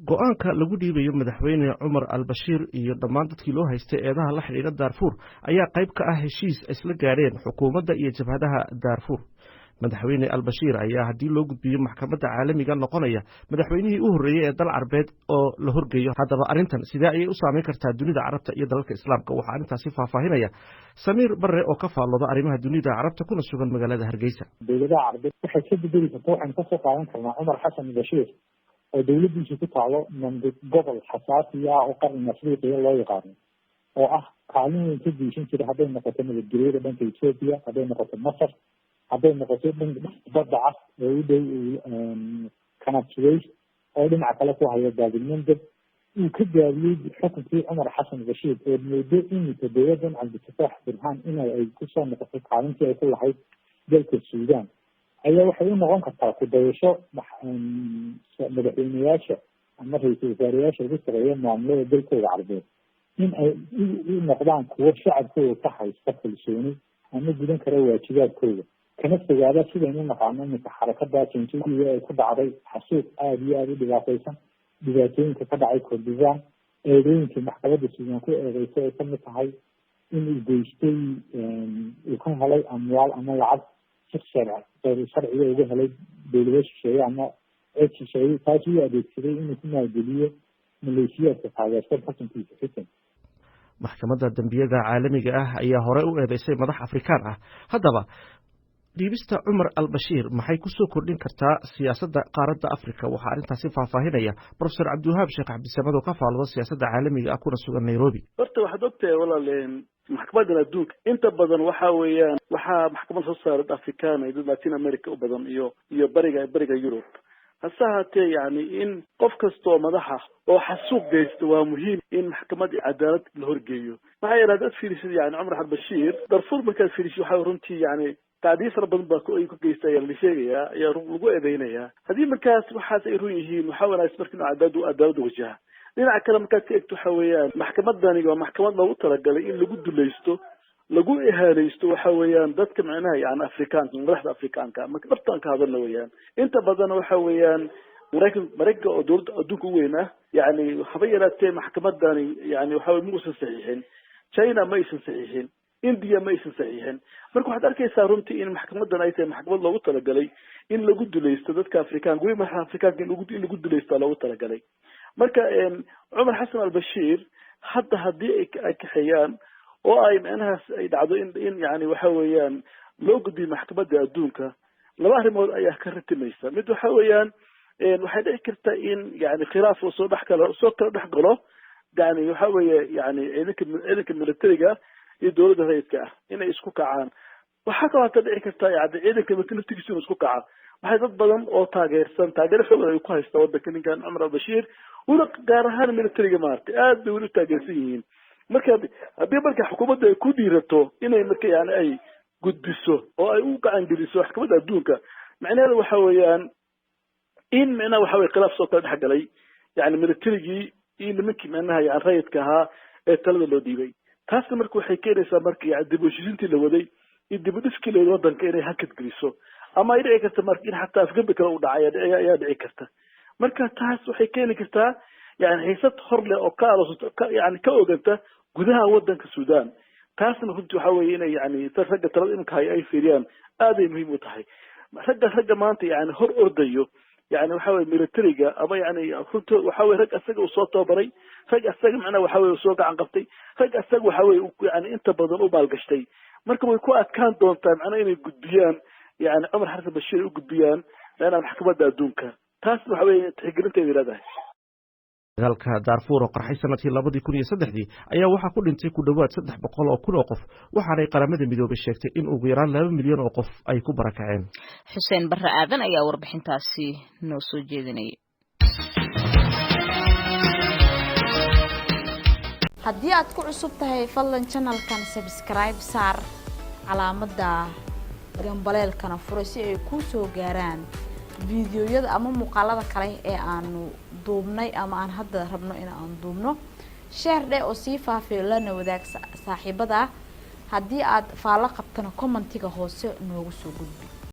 go-aanka lagu dhiibayo madaxweyne Cumar al-Bashir iyo dhammaan dadkii loo haystay eedaha la xiriira Darfur ayaa qayb ka ah heshiis isla gaareen xukuumadda iyo jabhadaha Darfur. madaxweyne al-Bashir ayaa haddii loo gudbiyo maxkamadda caalamiga noqonaya madaxweynihii u horreeyay ee dal Carbeed oo la horgeeyo. haddaba arrintan sidee ayay u saameyn kartaa dunida carabta iyo dalalka islaamka? waxaa arrintaasi faahfaahinaya Samiir Barre oo ka faallooda arrimaha dunida carabta kuna sugan magaalada Hargeysa. dowladaha Carbeed waxay ka bedeli kartaa waxaan ka soo qaadan karnaa Cumar Xasan Bashir oo dowladdiisu ku taalo mandiq gobol xasaasi ah oo qaran Afrika loo yaqaano oo ah kaalin weyn ka diishan jira hadday noqoto nabadgelyada dhanka Ethiopia, hadday noqoto Masar, hadday noqoto dhanka badda cas ee u dhow Canal Suez oo dhinaca kale ku haya Baabilmandab uu ka gaabiyey xukunkii Cumar Xasan Bashir oo moodo in dowladdan Cabdilfataax Burhaan ay ku soo noqotay kaalintii ay ku lahayd dalka Suudaan ayaa waxay u noqon kartaa ku dayasho madaxweynayaasha ama ra-iisul wasaareyaasha ugu sareeya maamulada dalkooda Carbeed in ay u noqdaan kuwo shacabkooda ka haysta kalsooni ama gudan kara waajibaadkooda kana fogaada sidaynu naqaano iminka xarakada jinsiga ee ku dhacday xasuuq aada iyo aada u dhibaataysan dhibaatooyinka ka dhacay Kordofaan eedooyinkii maxkamadda Suudaan ku eedeysay ay kamid tahay in uu geystay uu ka helay amwaal ama lacag sharciga uga helay dowlado shisheeye ama cid shisheeye taasi u adeegsaday inuu ku maalgeliyo maleeshiyaadka taageersan xukunkiisa xitan. maxkamadda dambiyada caalamiga ah ayaa hore u eedeysay madax Afrikaan ah. haddaba dhiibista Cumar al-Bashir maxay ku soo kordhin kartaa siyaasadda qaaradda Afrika? waxaa arrintaasi faahfaahinaya Professor Cabdiwahaab Sheekh Cabdisamad oo ka faallooda siyaasadda caalamiga ah kuna sugan Nairobi. horta waxaad ogtahay walaaleen maxkamadan adduunka inta badan waxaa maxkamad soo saaray Afrikaan iyo Latin America u badan iyo bariga Europe. hase haatee yani in qof kastoo madaxa oo xasuuq geysta waa muhiim in maxkamadda cadaalad la horgeeyo. maxaa yeelay dad fiirisid yani Cumar al-Bashir Darfur markaad fiirisid waxaa runtii yani taadiis fara badan baa ay ku geystay ayaa la sheegayaa ayaa lagu eedeynayaa. haddii markaas waxaas ay run yihiin waxaa wanaagsan marka inuu cadaalad wajaha. dhinaca kale markaad ka egto waxa weeyaan maxkamadani waa maxkamad loogu talagalay in lagu dulaysto lagu ihaanaysto waxa weeyaan dadka macnaha yani Afrikaanka madaxda Afrikaanka marka dhabtaan ka hadalna weeyaan inta badan waxa weeyaan Mareykanka oo dowladda adduunka weyn ah yani haba yaraatee maxkamadani yani waxa weey muusan saxiixin, China ma aysan saxiixin, India ma aysan saxiixin. marka waxaad arkaysaa runtii in maxkamadan ay tahay maxkamad loogu talagalay in lagu dulaysto dadka Afrikaanka weey madaxda Afrikaanka in lagu dulaysto loogu talagalay. marka Cumar Xasan al-Bashir hadda haddii ay kaxeeyaan oo ay macnahaas ay dhacdo in yani waxa weeyaan loo gudbiyo maxkamadda adduunka laba arrimood ayaa ka ratimaysa. mid waxa weeyaan waxay dhici kartaa in yani khilaaf soo kala dhex galo yani waxa weeye yani ciidanka militariga iyo dowladda rayidka ah inay isku kacaan. waxaa kaloo hata dhici kartaa yani ciidanka militarigiisa inuu isku kaca. waxay dad badan oo taageero xoog ay ku haysta waddanka ninkan Cumar al-Bashir una gaar ahaan militariga maartay aad bay weli taageersan yihiin. haddii marka xukuumadda ay ku dhiirato inay marka yani ay gudbiso oo ay u gacan geliso maxkamadda adduunka macnaheedu waxa weeyaan in macnaha waxa weeye khilaaf soo kala dhex galay yani militarigii iyo nimankii macnaha yani rayidka ahaa ee talada loo dhiibay. taasna marka waxay keenaysaa marka yani dib u heshiisiintii la waday iyo dib u dhiskii la waday waddanka inay hakad geliso ama ay dhici karta marka in xataa afgembi kale u dhacay ayaa dhici karta. marka taas waxay keeni kartaa yani xiisad hor leh oo yani ka oganta gudaha waddanka Suudaan. taasna runtii waxa weeye inay yani ragga talada imika ay fiiriyaan aad ay muhiim u tahay. ragga maanta yani hor ordayo yani waxa weeye militariga ama yani runtii waxa weeye rag asaga uu soo tababaray, rag asaga macnaha waxa weeye soo gacan qabtay, rag asaga waxa weeye yani inta badan u maalgashtay. marka way ku adkaan doontaa macnaha inay gudbiyaan yani Cumar Xasan Bashir u gudbiyaan maxkamadda adduunka. taasna waxa weeye tixgelinteeda leedahay. dagaalka Darfur oo qarxay sanadkii 2003 ayaa waxaa ku dhintay ku dhawaad 300 oo kun oo qof waxaanay qaramada midoobay sheegtay in ugu yaraan 2 milyan oo qof ay ku barakaceen. Xuseen Barre Aadan ayaa warbixintaasi noo soo jeedinayay. haddii aad ku cusub tahay fadlan channelkan subscribe saar calaamadda gambaleelkana furo si ay ku soo gaaraan fiidiyoyada ama muuqaalada kale ee aanu duubnay ama aan hadda rabno in aan duubno. share dhe oo sii faafiyo lana wadaag saaxiibada. haddii aad faalo qabtana commentiga hoose noogu soo gudbi.